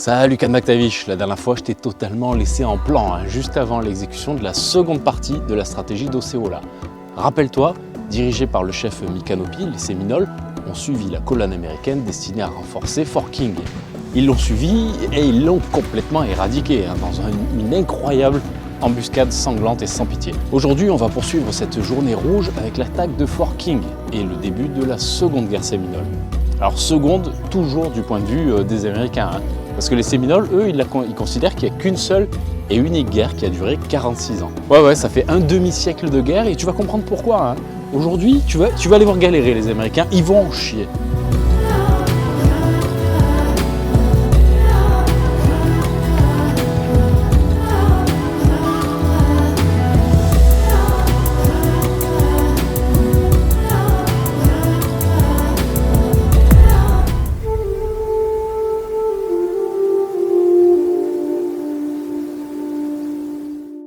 Salut Khan McTavish, la dernière fois je t'ai totalement laissé en plan, juste avant l'exécution de la seconde partie de la stratégie d'Osceola. Rappelle-toi, dirigé par le chef Micanopy, les Séminoles ont suivi la colonne américaine destinée à renforcer Fort King. Ils l'ont suivi et ils l'ont complètement éradiqué dans une incroyable embuscade sanglante et sans pitié. Aujourd'hui, on va poursuivre cette journée rouge avec l'attaque de Fort King et le début de la seconde guerre séminole. Alors seconde, toujours du point de vue des Américains, parce que les Séminoles, eux, ils considèrent qu'il n'y a qu'une seule et unique guerre qui a duré 46 ans. Ouais, ça fait un demi-siècle de guerre et tu vas comprendre pourquoi. Aujourd'hui, tu vas les voir galérer, les Américains, ils vont en chier.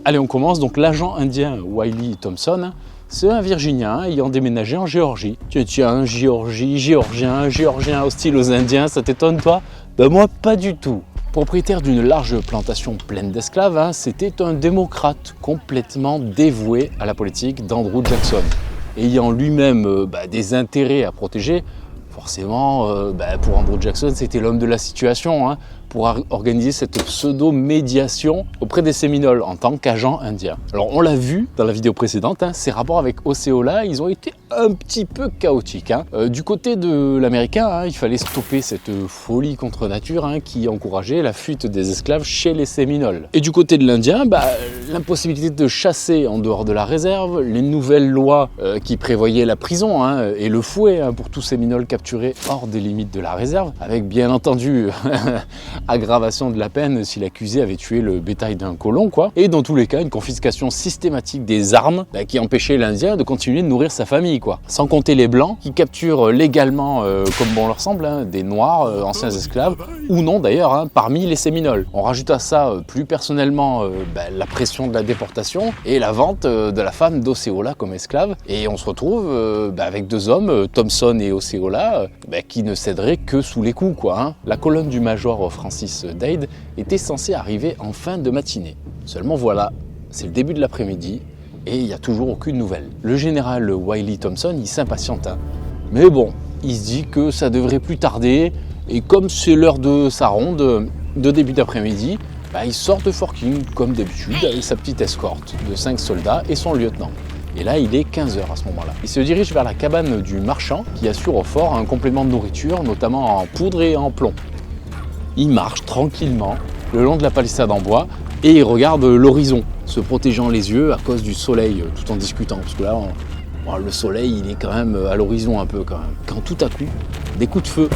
Allez, on commence. Donc l'agent indien Wiley Thompson, c'est un Virginien ayant déménagé en Géorgie. Tiens, Géorgien hostile aux Indiens, ça t'étonne toi? Ben moi, pas du tout. Propriétaire d'une large plantation pleine d'esclaves, c'était un démocrate complètement dévoué à la politique d'Andrew Jackson. Ayant lui-même des intérêts à protéger, forcément, pour Andrew Jackson, c'était l'homme de la situation, pour organiser cette pseudo-médiation auprès des Séminoles en tant qu'agent indien. Alors on l'a vu dans la vidéo précédente, ces rapports avec Osceola, ils ont été un petit peu chaotiques. Du côté de l'américain, il fallait stopper cette folie contre nature qui encourageait la fuite des esclaves chez les Séminoles. Et du côté de l'Indien, l'impossibilité de chasser en dehors de la réserve, les nouvelles lois qui prévoyaient la prison et le fouet pour tous Séminoles capturés hors des limites de la réserve, avec bien entendu aggravation de la peine si l'accusé avait tué le bétail d'un colon, et dans tous les cas une confiscation systématique des armes qui empêchait l'Indien de continuer de nourrir sa famille, sans compter les blancs qui capturent légalement comme bon leur semble des noirs anciens esclaves ou non d'ailleurs parmi les Séminoles. On rajoute à ça plus personnellement la pression de la déportation et la vente de la femme d'Osceola comme esclave, et on se retrouve avec deux hommes, Thompson et Osceola, qui ne céderaient que sous les coups, La colonne du major Francis Dade était censée arriver en fin de matinée. Seulement voilà, c'est le début de l'après-midi et il n'y a toujours aucune nouvelle. Le général Wiley Thompson, il s'impatiente, mais bon, il se dit que ça devrait plus tarder, et comme c'est l'heure de sa ronde de début d'après-midi, il sort de Fort King comme d'habitude avec sa petite escorte de 5 soldats et son lieutenant. Et là, il est 15 h à ce moment-là. Il se dirige vers la cabane du marchand qui assure au fort un complément de nourriture, notamment en poudre et en plomb. Il marche tranquillement le long de la palissade en bois et il regarde l'horizon, se protégeant les yeux à cause du soleil, tout en discutant. Parce que là, le soleil, il est quand même à l'horizon un peu quand même. Quand tout à coup, des coups de feu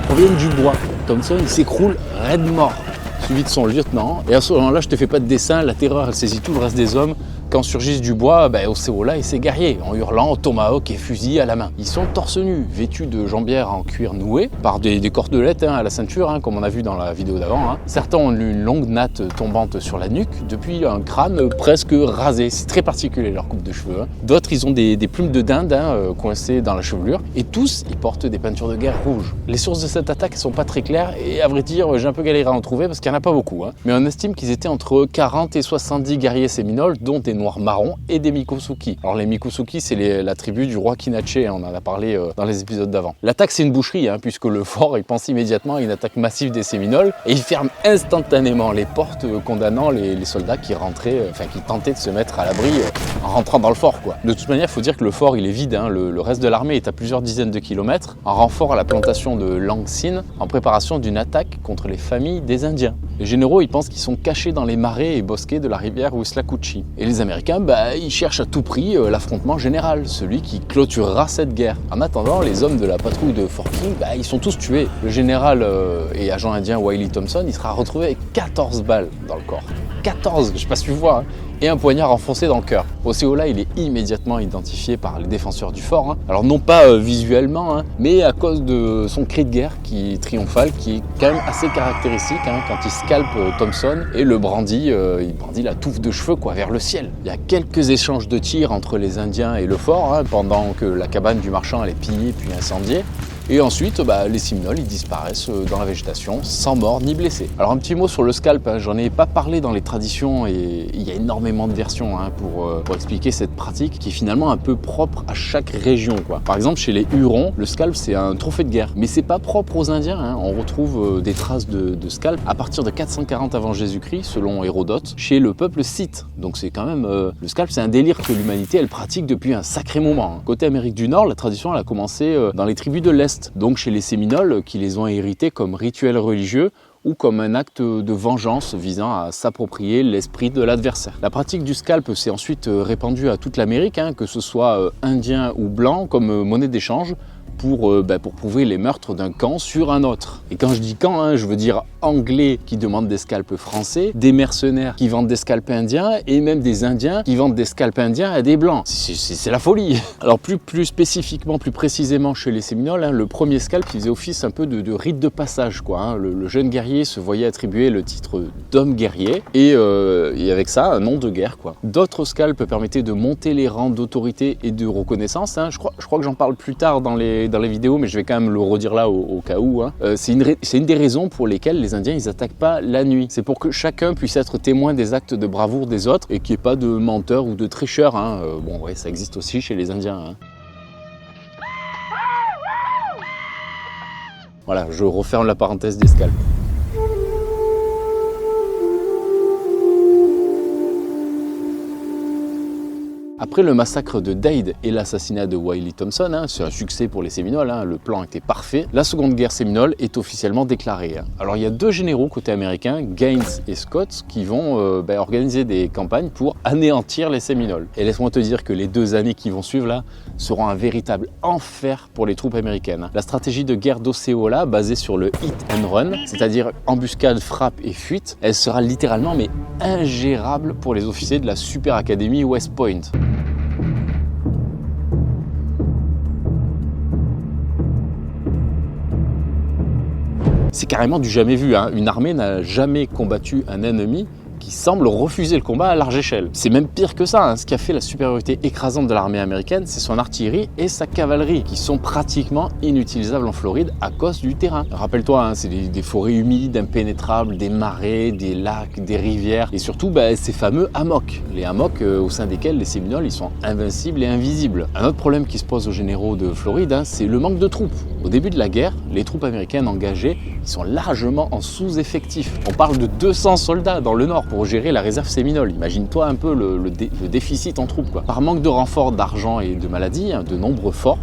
proviennent du bois. Thompson, il s'écroule raide mort, suivi de son lieutenant. Et à ce moment-là, je te fais pas de dessin, la terreur, elle saisit tout le reste des hommes. Quand surgissent du bois, Osceola et ses guerriers, en hurlant tomahawk et fusil à la main. Ils sont torse nu, vêtus de jambières en cuir noué, par des cordelettes à la ceinture, comme on a vu dans la vidéo d'avant. Certains ont une longue natte tombante sur la nuque, depuis un crâne presque rasé. C'est très particulier leur coupe de cheveux. D'autres, ils ont des plumes de dinde coincées dans la chevelure. Et tous, ils portent des peintures de guerre rouges. Les sources de cette attaque ne sont pas très claires, et à vrai dire, j'ai un peu galéré à en trouver parce qu'il n'y en a pas beaucoup. Mais on estime qu'ils étaient entre 40 et 70 guerriers séminoles, dont des noirs marrons et des Miccosukee. Alors les Miccosukee, c'est la tribu du roi Kinache, on en a parlé dans les épisodes d'avant. L'attaque, c'est une boucherie, puisque le fort, il pense immédiatement à une attaque massive des Séminoles, et il ferme instantanément les portes, condamnant les soldats qui rentraient, qui tentaient de se mettre à l'abri en rentrant dans le fort, De toute manière, il faut dire que le fort, il est vide, le reste de l'armée est à plusieurs dizaines de kilomètres, en renfort à la plantation de Langsin, en préparation d'une attaque contre les familles des Indiens. Les généraux, ils pensent qu'ils sont cachés dans les marais et bosquets de la rivière Withlacoochee. Et les Américains, ils cherchent à tout prix l'affrontement général, celui qui clôturera cette guerre. En attendant, les hommes de la patrouille de Fort King, ils sont tous tués. Le général et agent indien Wiley Thompson, il sera retrouvé avec 14 balles dans le corps. 14, je sais pas si tu vois, et un poignard enfoncé dans le cœur. Osceola, il est immédiatement identifié par les défenseurs du fort. Alors non pas visuellement, mais à cause de son cri de guerre qui est triomphal, qui est quand même assez caractéristique quand il scalpe Thompson et le brandit, il brandit la touffe de cheveux vers le ciel. Il y a quelques échanges de tirs entre les Indiens et le fort pendant que la cabane du marchand elle est pillée puis incendiée. Et ensuite, les Séminoles, ils disparaissent dans la végétation, sans mort ni blessé. Alors un petit mot sur le scalp, hein, j'en ai pas parlé dans les traditions et il y a énormément de versions hein, pour expliquer cette pratique qui est finalement un peu propre à chaque région, quoi. Par exemple, chez les Hurons, le scalp c'est un trophée de guerre, mais c'est pas propre aux Indiens, hein. On retrouve des traces de scalp à partir de 440 avant Jésus-Christ, selon Hérodote, chez le peuple scythe. Donc c'est quand même, le scalp c'est un délire que l'humanité elle pratique depuis un sacré moment, hein. Côté Amérique du Nord, la tradition elle a commencé dans les tribus de l'Est, donc chez les Séminoles qui les ont hérités comme rituel religieux ou comme un acte de vengeance visant à s'approprier l'esprit de l'adversaire. La pratique du scalp s'est ensuite répandue à toute l'Amérique, hein, que ce soit indien ou blanc, comme monnaie d'échange, pour prouver les meurtres d'un camp sur un autre. Et quand je dis camp, hein, je veux dire anglais qui demandent des scalps français, des mercenaires qui vendent des scalps indiens et même des indiens qui vendent des scalps indiens à des blancs. C'est la folie. Alors plus spécifiquement, plus précisément chez les Séminoles, hein, le premier scalp il faisait office un peu de rite de passage, quoi, hein. Le jeune guerrier se voyait attribuer le titre d'homme guerrier et avec ça un nom de guerre, quoi. D'autres scalps permettaient de monter les rangs d'autorité et de reconnaissance, hein. Je crois que j'en parle plus tard dans les vidéos, mais je vais quand même le redire là au cas où, hein. C'est une des raisons pour lesquelles les Indiens ils n'attaquent pas la nuit. C'est pour que chacun puisse être témoin des actes de bravoure des autres et qu'il n'y ait pas de menteurs ou de tricheurs, hein. Bon ouais, ça existe aussi chez les Indiens, hein. Voilà, je referme la parenthèse des scalps. Après le massacre de Dade et l'assassinat de Wiley Thompson, hein, c'est un succès pour les Séminoles, hein, le plan était parfait, la seconde guerre séminole est officiellement déclarée, hein. Alors il y a deux généraux côté américain, Gaines et Scott, qui vont organiser des campagnes pour anéantir les Séminoles. Et laisse-moi te dire que les 2 années qui vont suivre là seront un véritable enfer pour les troupes américaines. La stratégie de guerre d'Osceola, basée sur le hit and run, c'est-à-dire embuscade, frappe et fuite, elle sera littéralement mais ingérable pour les officiers de la super académie West Point. C'est carrément du jamais vu, hein. Une armée n'a jamais combattu un ennemi qui semble refuser le combat à large échelle. C'est même pire que ça, hein. Ce qui a fait la supériorité écrasante de l'armée américaine, c'est son artillerie et sa cavalerie, qui sont pratiquement inutilisables en Floride à cause du terrain. Rappelle-toi, hein, c'est des forêts humides, impénétrables, des marais, des lacs, des rivières, et surtout ces fameux hammocks. Les hammocks au sein desquels les Séminoles ils sont invincibles et invisibles. Un autre problème qui se pose aux généraux de Floride, hein, c'est le manque de troupes. Au début de la guerre, les troupes américaines engagées ils sont largement en sous-effectif. On parle de 200 soldats dans le nord pour gérer la réserve séminole. Imagine-toi un peu le déficit en troupes, quoi. Par manque de renfort d'argent et de maladies, hein, de nombreux forts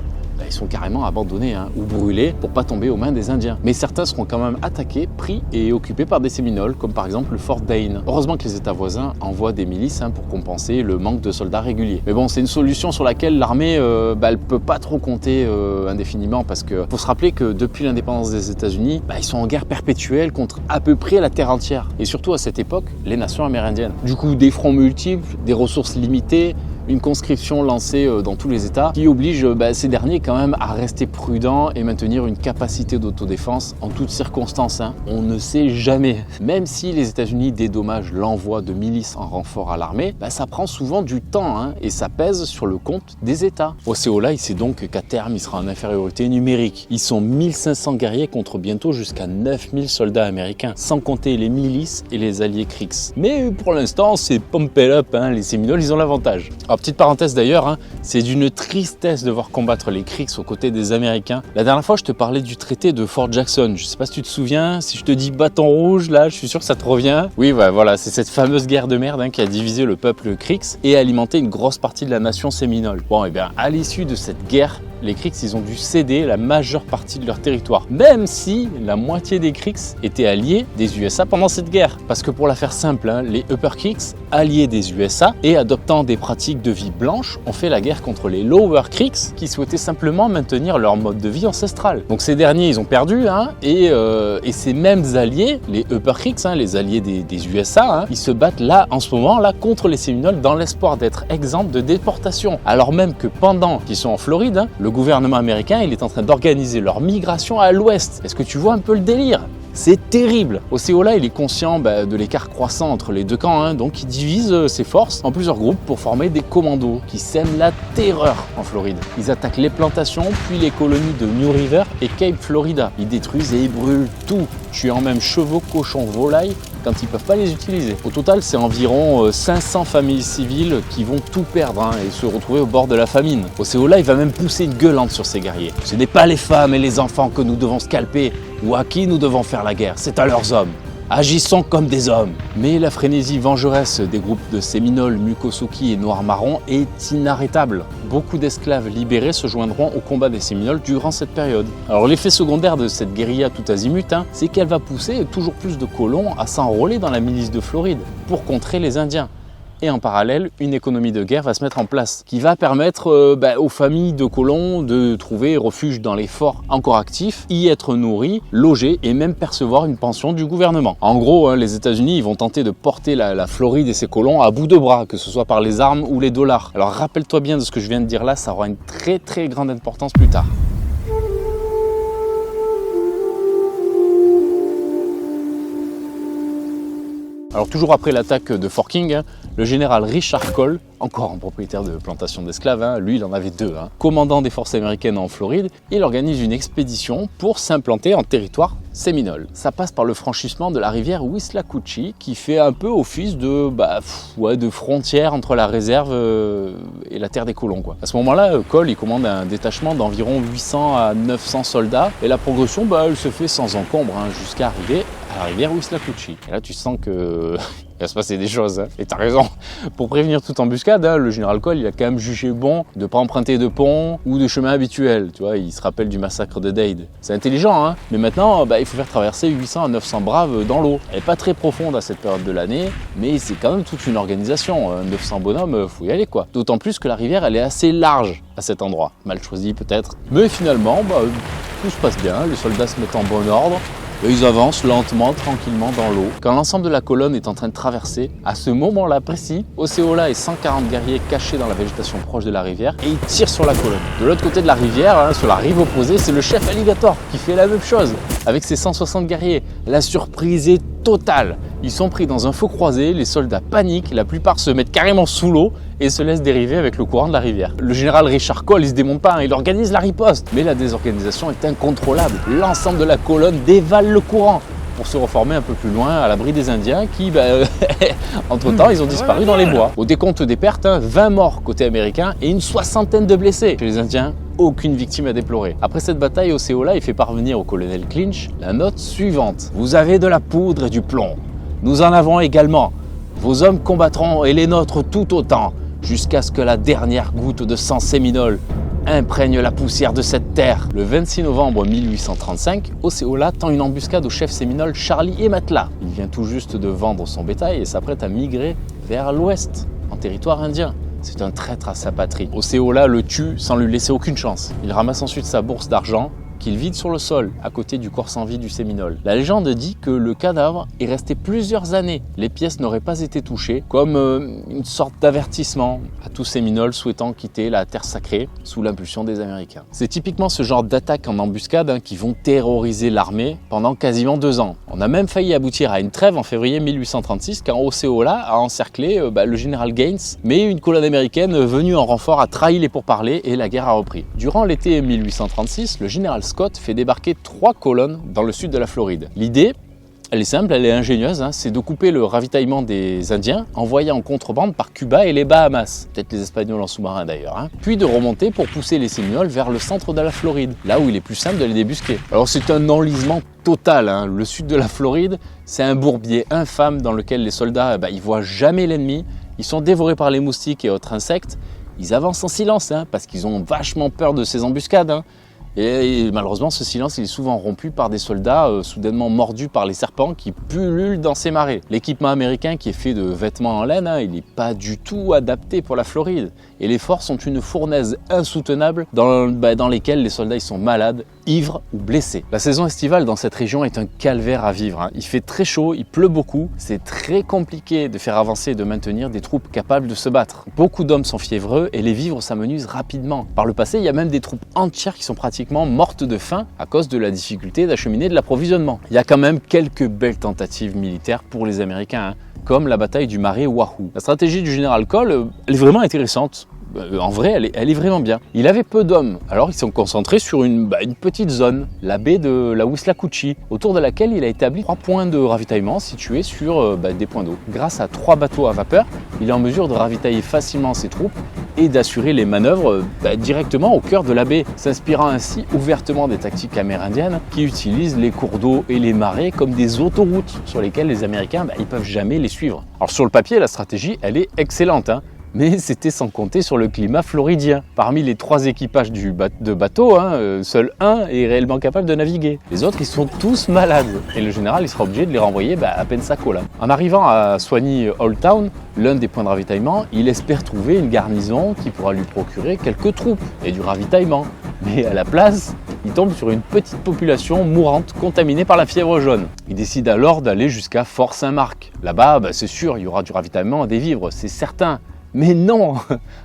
ils sont carrément abandonnés, hein, ou brûlés pour pas tomber aux mains des Indiens. Mais certains seront quand même attaqués, pris et occupés par des Séminoles, comme par exemple le fort Dane. Heureusement que les États voisins envoient des milices, hein, pour compenser le manque de soldats réguliers. Mais bon, c'est une solution sur laquelle l'armée, elle peut pas trop compter indéfiniment, parce que faut se rappeler que depuis l'indépendance des États-Unis, ils sont en guerre perpétuelle contre à peu près la terre entière. Et surtout à cette époque, les nations amérindiennes. Du coup, des fronts multiples, des ressources limitées, une conscription lancée dans tous les États qui oblige ces derniers quand même à rester prudents et maintenir une capacité d'autodéfense en toutes circonstances, hein. On ne sait jamais. Même si les États-Unis dédommagent l'envoi de milices en renfort à l'armée, ça prend souvent du temps, hein, et ça pèse sur le compte des États. Osceola, il sait donc qu'à terme, il sera en infériorité numérique. Ils sont 1500 guerriers contre bientôt jusqu'à 9000 soldats américains, sans compter les milices et les alliés Creeks. Mais pour l'instant, c'est pump it up, hein, les Séminoles, ils ont l'avantage. Alors, petite parenthèse d'ailleurs, hein, c'est d'une tristesse de voir combattre les Creeks aux côtés des Américains. La dernière fois, je te parlais du traité de Fort Jackson. Je sais pas si tu te souviens, si je te dis bâton rouge, là, je suis sûr que ça te revient. Oui, voilà, c'est cette fameuse guerre de merde, hein, qui a divisé le peuple Creeks et alimenté une grosse partie de la nation séminole. Bon, et bien, à l'issue de cette guerre, les Creeks, ils ont dû céder la majeure partie de leur territoire, même si la moitié des Creeks étaient alliés des USA pendant cette guerre. Parce que pour la faire simple, hein, les Upper Creeks, alliés des USA et adoptant des pratiques de vie blanches, ont fait la guerre contre les Lower Creeks qui souhaitaient simplement maintenir leur mode de vie ancestral. Donc ces derniers, ils ont perdu, hein, et ces mêmes alliés, les Upper Creeks, hein, les alliés des USA, hein, ils se battent là, en ce moment, là, contre les Séminoles dans l'espoir d'être exempts de déportation. Alors même que pendant qu'ils sont en Floride, hein, le gouvernement américain il est en train d'organiser leur migration à l'ouest. Est-ce que tu vois un peu le délire ? C'est terrible. Osceola, il est conscient de l'écart croissant entre les deux camps, hein, donc il divise ses forces en plusieurs groupes pour former des commandos qui sèment la terreur en Floride. Ils attaquent les plantations, puis les colonies de New River et Cape Florida. Ils détruisent et ils brûlent tout, tuant même chevaux, cochons, volailles quand ils ne peuvent pas les utiliser. Au total, c'est environ 500 familles civiles qui vont tout perdre hein, et se retrouver au bord de la famine. Osceola, il va même pousser une gueulante sur ses guerriers. Ce n'est pas les femmes et les enfants que nous devons scalper ou à qui nous devons faire la guerre, c'est à leurs hommes. Agissons comme des hommes. Mais la frénésie vengeresse des groupes de Séminoles, Mukosuki et Noirs-Marrons est inarrêtable. Beaucoup d'esclaves libérés se joindront au combat des Séminoles durant cette période. Alors l'effet secondaire de cette guérilla tout azimut, hein, c'est qu'elle va pousser toujours plus de colons à s'enrôler dans la milice de Floride pour contrer les Indiens. Et en parallèle, une économie de guerre va se mettre en place qui va permettre aux familles de colons de trouver refuge dans les forts encore actifs, y être nourris, logés et même percevoir une pension du gouvernement. En gros, hein, les États-Unis vont tenter de porter la Floride et ses colons à bout de bras, que ce soit par les armes ou les dollars. Alors rappelle-toi bien de ce que je viens de dire là, ça aura une très très grande importance plus tard. Alors toujours après l'attaque de Fort King, hein, le général Richard Cole, encore un propriétaire de plantation d'esclaves, hein, lui il en avait deux, hein, commandant des forces américaines en Floride, il organise une expédition pour s'implanter en territoire séminole. Ça passe par le franchissement de la rivière Withlacoochee qui fait un peu office de frontière entre la réserve et la terre des colons, quoi. À ce moment-là, Cole il commande un détachement d'environ 800 à 900 soldats et la progression elle se fait sans encombre hein, jusqu'à arriver à la rivière Withlacoochee. Et là tu sens que il va se passer des choses, hein. Et t'as raison. Pour prévenir toute embuscade, hein, le général Cole il a quand même jugé bon de ne pas emprunter de pont ou de chemin habituel. Tu vois, il se rappelle du massacre de Dade. C'est intelligent, hein. Mais maintenant, il faut faire traverser 800 à 900 braves dans l'eau. Elle n'est pas très profonde à cette période de l'année, mais c'est quand même toute une organisation. 900 bonhommes, faut y aller, quoi. D'autant plus que la rivière, elle est assez large à cet endroit. Mal choisi peut-être. Mais finalement, tout se passe bien. Les soldats se mettent en bon ordre. Et ils avancent lentement, tranquillement dans l'eau. Quand l'ensemble de la colonne est en train de traverser, à ce moment-là précis, Osceola et 140 guerriers cachés dans la végétation proche de la rivière et ils tirent sur la colonne. De l'autre côté de la rivière, hein, sur la rive opposée, c'est le chef Alligator qui fait la même chose avec ses 160 guerriers. La surprise est totale. Ils sont pris dans un feu croisé, les soldats paniquent, la plupart se mettent carrément sous l'eau et se laissent dériver avec le courant de la rivière. Le général Richard Cole, il se démonte pas, hein, il organise la riposte. Mais la désorganisation est incontrôlable. L'ensemble de la colonne dévale le courant pour se reformer un peu plus loin à l'abri des Indiens qui, entre-temps, ils ont disparu dans les bois. Au décompte des pertes, 20 morts côté américain et une soixantaine de blessés. Chez les Indiens, aucune victime à déplorer. Après cette bataille, Osceola il fait parvenir au colonel Clinch la note suivante. « Vous avez de la poudre et du plomb. Nous en avons également. Vos hommes combattront et les nôtres tout autant, jusqu'à ce que la dernière goutte de sang séminole imprègne la poussière de cette terre. » Le 26 novembre 1835, Osceola tend une embuscade au chef séminole Charlie Ematla. Il vient tout juste de vendre son bétail et s'apprête à migrer vers l'ouest, en territoire indien. C'est un traître à sa patrie. Osceola le tue sans lui laisser aucune chance. Il ramasse ensuite sa bourse d'argent qu'il vide sur le sol, à côté du corps sans vie du Séminole. La légende dit que le cadavre est resté plusieurs années. Les pièces n'auraient pas été touchées, comme une sorte d'avertissement à tout Séminole souhaitant quitter la terre sacrée sous l'impulsion des Américains. C'est typiquement ce genre d'attaques en embuscade qui vont terroriser l'armée pendant quasiment 2 ans. On a même failli aboutir à une trêve en février 1836 quand Osceola a encerclé le général Gaines, mais une colonne américaine venue en renfort a trahi les pourparlers et la guerre a repris. Durant l'été 1836, le général Scott fait débarquer 3 colonnes dans le sud de la Floride. L'idée, elle est simple, elle est ingénieuse, c'est de couper le ravitaillement des Indiens envoyés en contrebande par Cuba et les Bahamas, peut-être les Espagnols en sous-marin d'ailleurs, puis de remonter pour pousser les Séminoles vers le centre de la Floride, là où il est plus simple de les débusquer. Alors c'est un enlisement total, le sud de la Floride, c'est un bourbier infâme dans lequel les soldats ils voient jamais l'ennemi, ils sont dévorés par les moustiques et autres insectes, ils avancent en silence parce qu'ils ont vachement peur de ces embuscades. Et malheureusement, ce silence il est souvent rompu par des soldats soudainement mordus par les serpents qui pullulent dans ces marais. L'équipement américain qui est fait de vêtements en laine, il n'est pas du tout adapté pour la Floride. Et les forts sont une fournaise insoutenable dans lesquelles les soldats ils sont malades, ivres ou blessés. La saison estivale dans cette région est un calvaire à vivre, hein. Il fait très chaud, il pleut beaucoup, c'est très compliqué de faire avancer et de maintenir des troupes capables de se battre. Beaucoup d'hommes sont fiévreux et les vivres s'amenuisent rapidement. Par le passé, il y a même des troupes entières qui sont pratiquement mortes de faim à cause de la difficulté d'acheminer de l'approvisionnement. Il y a quand même quelques belles tentatives militaires pour les Américains, hein, comme la bataille du marais Wahoo. La stratégie du général Cole, elle est vraiment intéressante. En vrai, elle est vraiment bien. Il avait peu d'hommes, alors ils sont concentrés sur une petite zone, la baie de la Withlacoochee, autour de laquelle il a établi 3 points de ravitaillement situés sur des points d'eau. Grâce à 3 bateaux à vapeur, il est en mesure de ravitailler facilement ses troupes et d'assurer les manœuvres directement au cœur de la baie, s'inspirant ainsi ouvertement des tactiques amérindiennes qui utilisent les cours d'eau et les marais comme des autoroutes sur lesquelles les Américains ils peuvent jamais les suivre. Alors sur le papier, la stratégie, elle est excellente, hein. Mais c'était sans compter sur le climat floridien. Parmi les 3 équipages de bateaux, seul un est réellement capable de naviguer. Les autres, ils sont tous malades. Et le général, il sera obligé de les renvoyer à Pensacola. En arrivant à Swanee Old Town, l'un des points de ravitaillement, il espère trouver une garnison qui pourra lui procurer quelques troupes et du ravitaillement. Mais à la place, il tombe sur une petite population mourante contaminée par la fièvre jaune. Il décide alors d'aller jusqu'à Fort Saint-Marc. Là-bas, c'est sûr, il y aura du ravitaillement et des vivres, c'est certain. Mais non!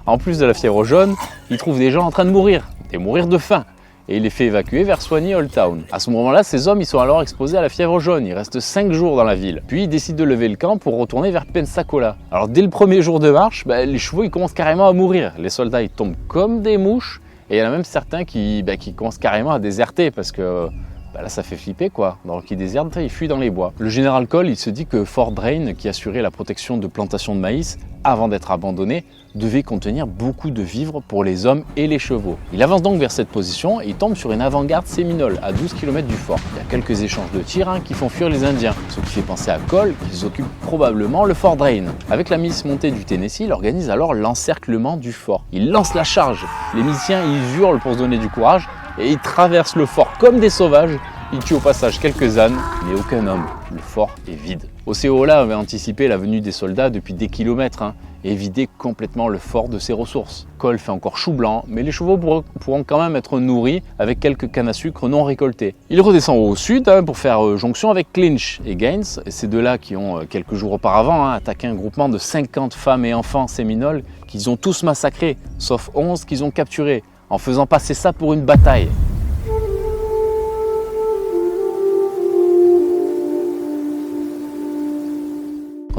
En plus de la fièvre jaune, il trouve des gens en train de mourir de faim. Et il les fait évacuer vers Swanee Old Town. À ce moment-là, ces hommes ils sont alors exposés à la fièvre jaune. Il reste 5 jours dans la ville. Puis ils décident de lever le camp pour retourner vers Pensacola. Alors dès le premier jour de marche, les chevaux ils commencent carrément à mourir. Les soldats ils tombent comme des mouches. Et il y en a même certains qui commencent carrément à déserter parce que là ça fait flipper quoi. Donc ils désertent, ils fuient dans les bois. Le général Cole il se dit que Fort Drane, qui assurait la protection de plantations de maïs avant d'être abandonné, devait contenir beaucoup de vivres pour les hommes et les chevaux. Il avance donc vers cette position et il tombe sur une avant-garde séminole à 12 km du fort. Il y a quelques échanges de tirs qui font fuir les Indiens, ce qui fait penser à Cole qu'ils occupent probablement le Fort Drane. Avec la milice montée du Tennessee, il organise alors l'encerclement du fort. Il lance la charge. Les miliciens ils hurlent pour se donner du courage et ils traversent le fort comme des sauvages. Ils tuent au passage quelques ânes, mais aucun homme. Le fort est vide. Osceola avait anticipé la venue des soldats depuis des kilomètres et vidé complètement le fort de ses ressources. Cole fait encore chou blanc, mais les chevaux pourront quand même être nourris avec quelques cannes à sucre non récoltées. Il redescend au sud pour faire jonction avec Clinch et Gaines, et ces deux-là qui ont quelques jours auparavant attaqué un groupement de 50 femmes et enfants séminoles qu'ils ont tous massacrés, sauf 11 qu'ils ont capturés, en faisant passer ça pour une bataille.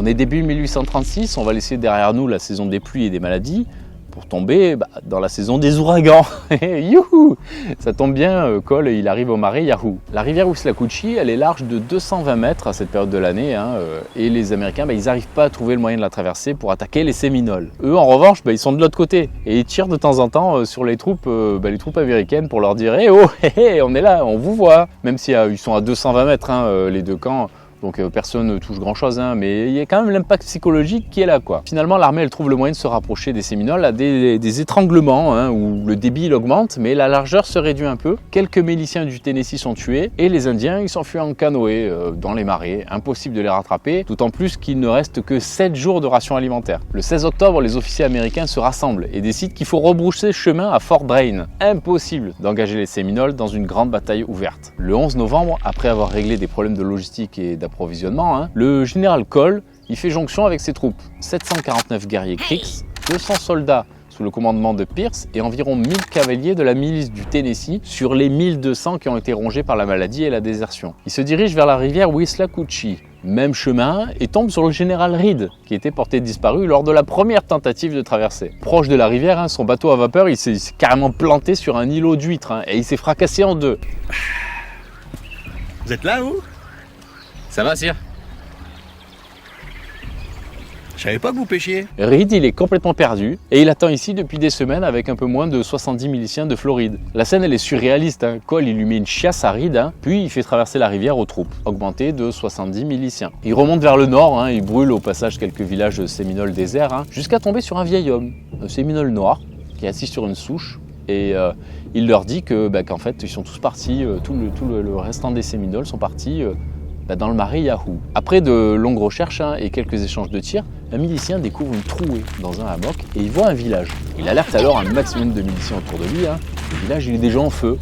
On est début 1836, on va laisser derrière nous la saison des pluies et des maladies pour tomber dans la saison des ouragans. Youhou! Ça tombe bien, Cole, il arrive au marais Yahoo. La rivière Withlacoochee, elle est large de 220 mètres à cette période de l'année, et les Américains, ils n'arrivent pas à trouver le moyen de la traverser pour attaquer les Séminoles. Eux, en revanche, ils sont de l'autre côté et ils tirent de temps en temps sur les troupes américaines pour leur dire « Oh, on est là, on vous voit !» Même si ils sont à 220 mètres, les deux camps. Donc personne ne touche grand chose, mais il y a quand même l'impact psychologique qui est là quoi. Finalement l'armée elle trouve le moyen de se rapprocher des Séminoles à des étranglements où le débit il augmente mais la largeur se réduit un peu. Quelques miliciens du Tennessee sont tués et les Indiens ils s'enfuient en canoë dans les marais. Impossible de les rattraper, d'autant plus qu'il ne reste que 7 jours de ration alimentaire. Le 16 octobre les officiers américains se rassemblent et décident qu'il faut rebrousser chemin à Fort Drane. Impossible d'engager les Séminoles dans une grande bataille ouverte. Le 11 novembre, après avoir réglé des problèmes de logistique et d'approvisionnement, le général Cole il fait jonction avec ses troupes. 749 guerriers Creeks, 200 soldats sous le commandement de Pierce et environ 1000 cavaliers de la milice du Tennessee sur les 1200 qui ont été rongés par la maladie et la désertion. Il se dirige vers la rivière Withlacoochee. Même chemin et tombe sur le général Reed qui était porté disparu lors de la première tentative de traversée. Proche de la rivière, son bateau à vapeur il s'est carrément planté sur un îlot d'huîtres et il s'est fracassé en deux. Vous êtes là, vous? Ça va, sire? Je savais pas que vous pêchiez. Reed, il est complètement perdu et il attend ici depuis des semaines avec un peu moins de 70 miliciens de Floride. La scène, elle est surréaliste. Cole, il lui met une chiasse à Reed, puis il fait traverser la rivière aux troupes, augmentées de 70 miliciens. Il remonte vers le nord, il brûle au passage quelques villages séminoles déserts, jusqu'à tomber sur un vieil homme, un séminole noir, qui est assis sur une souche. Et il leur dit qu'en fait, ils sont tous partis, tout le restant des séminoles sont partis dans le marais Yahoo. Après de longues recherches et quelques échanges de tirs, un milicien découvre une trouée dans un hammock et il voit un village. Il alerte alors un maximum de miliciens autour de lui. Le village il est déjà en feu.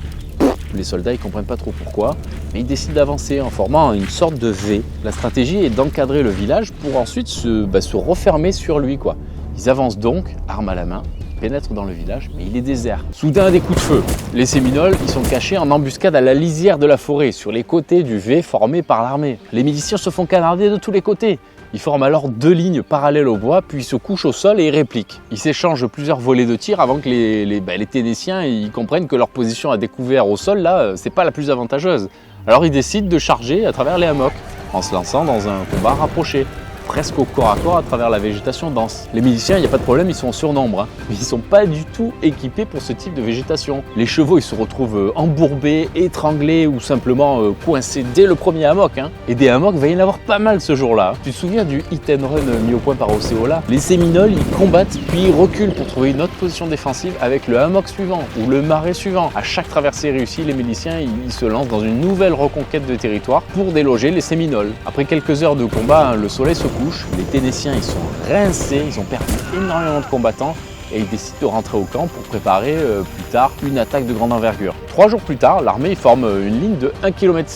Les soldats ils comprennent pas trop pourquoi, mais ils décident d'avancer en formant une sorte de V. La stratégie est d'encadrer le village pour ensuite se refermer sur lui, quoi. Ils avancent donc, armes à la main, pénètrent dans le village, mais il est désert. Soudain, des coups de feu. Les Séminoles, ils sont cachés en embuscade à la lisière de la forêt, sur les côtés du V formé par l'armée. Les miliciens se font canarder de tous les côtés. Ils forment alors 2 lignes parallèles au bois, puis ils se couchent au sol et ils répliquent. Ils s'échangent plusieurs volées de tir avant que les Ténéciens ils comprennent que leur position à découvert au sol, là, c'est pas la plus avantageuse. Alors ils décident de charger à travers les hammocks, en se lançant dans un combat rapproché, presque au corps à corps à travers la végétation dense. Les miliciens, il n'y a pas de problème, ils sont en surnombre, mais ils ne sont pas du tout équipés pour ce type de végétation. Les chevaux, ils se retrouvent embourbés, étranglés ou simplement coincés dès le premier hammock. Et des hammocks, il va y en avoir pas mal ce jour-là. Tu te souviens du hit and run mis au point par Osceola? Les Séminoles, ils combattent, puis ils reculent pour trouver une autre position défensive avec le hammock suivant ou le marais suivant. À chaque traversée réussie, les miliciens, ils se lancent dans une nouvelle reconquête de territoire pour déloger les Séminoles. Après quelques heures de combat, le soleil se couche. Les Ténéciens ils sont rincés, ils ont perdu énormément de combattants et ils décident de rentrer au camp pour préparer plus tard une attaque de grande envergure. 3 jours plus tard, l'armée forme une ligne de 1,6 km.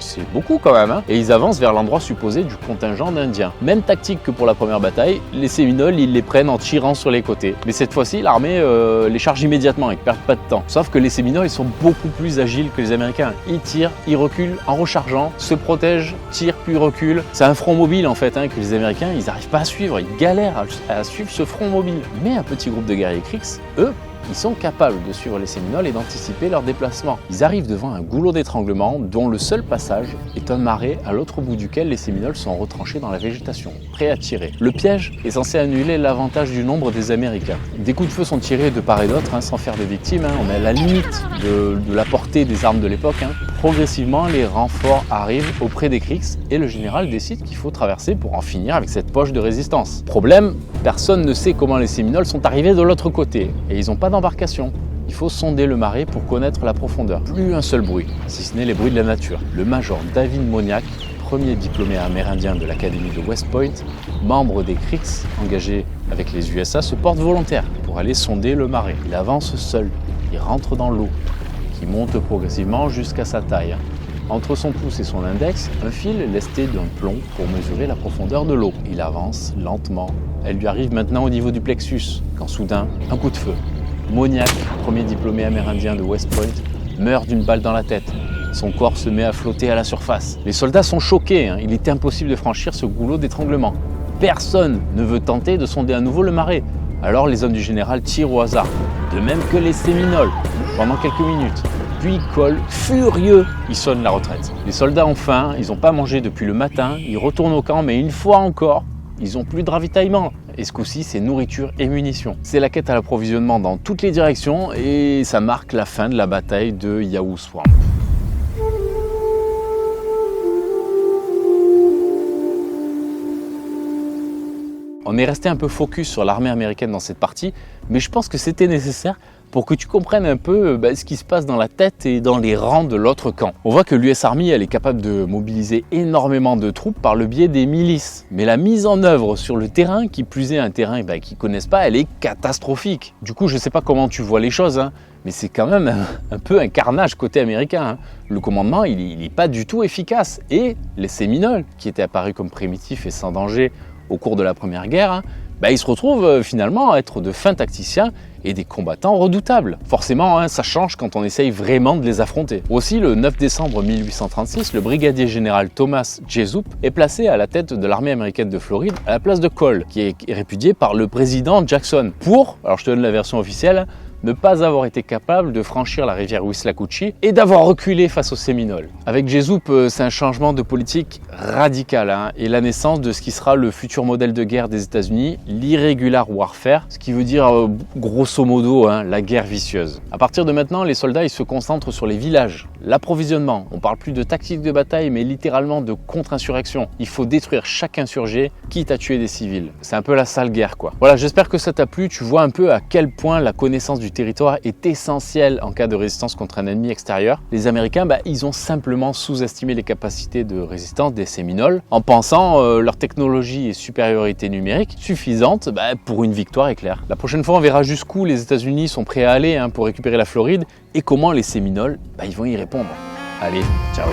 C'est beaucoup quand même, et ils avancent vers l'endroit supposé du contingent d'Indiens. Même tactique que pour la première bataille, les Séminoles ils les prennent en tirant sur les côtés. Mais cette fois-ci, l'armée les charge immédiatement, ils ne perdent pas de temps. Sauf que les Séminoles ils sont beaucoup plus agiles que les Américains. Ils tirent, ils reculent en rechargeant, se protègent, tirent puis reculent. C'est un front mobile en fait, que les Américains ils n'arrivent pas à suivre, ils galèrent à suivre ce front mobile. Mais un petit groupe de guerriers Creeks, eux, ils sont capables de suivre les Séminoles et d'anticiper leur déplacement. Ils arrivent devant un goulot d'étranglement dont le seul passage est un marais à l'autre bout duquel les Séminoles sont retranchés dans la végétation, prêts à tirer. Le piège est censé annuler l'avantage du nombre des Américains. Des coups de feu sont tirés de part et d'autre sans faire de victimes. On est à la limite de la portée des armes de l'époque. Progressivement, les renforts arrivent auprès des Creeks et le général décide qu'il faut traverser pour en finir avec cette poche de résistance. Problème, personne ne sait comment les Séminoles sont arrivés de l'autre côté et ils n'ont pas d'embarcation. Il faut sonder le marais pour connaître la profondeur. Plus un seul bruit, si ce n'est les bruits de la nature. Le major David Moniac, premier diplômé amérindien de l'académie de West Point, membre des Creeks engagés avec les USA, se porte volontaire pour aller sonder le marais. Il avance seul, il rentre dans l'eau, qui monte progressivement jusqu'à sa taille. Entre son pouce et son index, un fil lesté d'un plomb pour mesurer la profondeur de l'eau. Il avance lentement. Elle lui arrive maintenant au niveau du plexus, quand soudain, un coup de feu. Moniac, premier diplômé amérindien de West Point, meurt d'une balle dans la tête. Son corps se met à flotter à la surface. Les soldats sont choqués, il est impossible de franchir ce goulot d'étranglement. Personne ne veut tenter de sonder à nouveau le marais. Alors les hommes du général tirent au hasard, de même que les Séminoles, pendant quelques minutes. Puis Cole, furieux, il sonne la retraite. Les soldats ont faim, ils n'ont pas mangé depuis le matin, ils retournent au camp, mais une fois encore, ils n'ont plus de ravitaillement. Et ce coup-ci, c'est nourriture et munitions. C'est la quête à l'approvisionnement dans toutes les directions et ça marque la fin de la bataille de Yahoo Swamp. On est resté un peu focus sur l'armée américaine dans cette partie, mais je pense que c'était nécessaire pour que tu comprennes un peu ce qui se passe dans la tête et dans les rangs de l'autre camp. On voit que l'US Army elle est capable de mobiliser énormément de troupes par le biais des milices. Mais la mise en œuvre sur le terrain, qui plus est un terrain qu'ils ne connaissent pas, elle est catastrophique. Du coup, je ne sais pas comment tu vois les choses, mais c'est quand même un peu un carnage côté américain. Le commandement, il n'est pas du tout efficace. Et les Séminoles, qui étaient apparus comme primitifs et sans danger au cours de la Première Guerre, ils se retrouvent finalement à être de fins tacticiens et des combattants redoutables. Forcément, ça change quand on essaye vraiment de les affronter. Aussi, le 9 décembre 1836, le brigadier général Thomas Jesup est placé à la tête de l'armée américaine de Floride à la place de Cole, qui est répudié par le président Jackson pour, alors je te donne la version officielle, ne pas avoir été capable de franchir la rivière Withlacoochee et d'avoir reculé face aux Séminoles. Avec Jesup, c'est un changement de politique radical et la naissance de ce qui sera le futur modèle de guerre des États-Unis, l'irregular warfare, ce qui veut dire grosso modo la guerre vicieuse. À partir de maintenant, les soldats ils se concentrent sur les villages, l'approvisionnement. On parle plus de tactique de bataille, mais littéralement de contre-insurrection. Il faut détruire chaque insurgé, quitte à tuer des civils. C'est un peu la sale guerre, quoi. Voilà, j'espère que ça t'a plu. Tu vois un peu à quel point la connaissance du territoire est essentiel en cas de résistance contre un ennemi extérieur, les Américains, ils ont simplement sous-estimé les capacités de résistance des Séminoles en pensant leur technologie et supériorité numérique suffisante pour une victoire éclair. La prochaine fois, on verra jusqu'où les États-Unis sont prêts à aller pour récupérer la Floride et comment les Séminoles ils vont y répondre. Allez, ciao!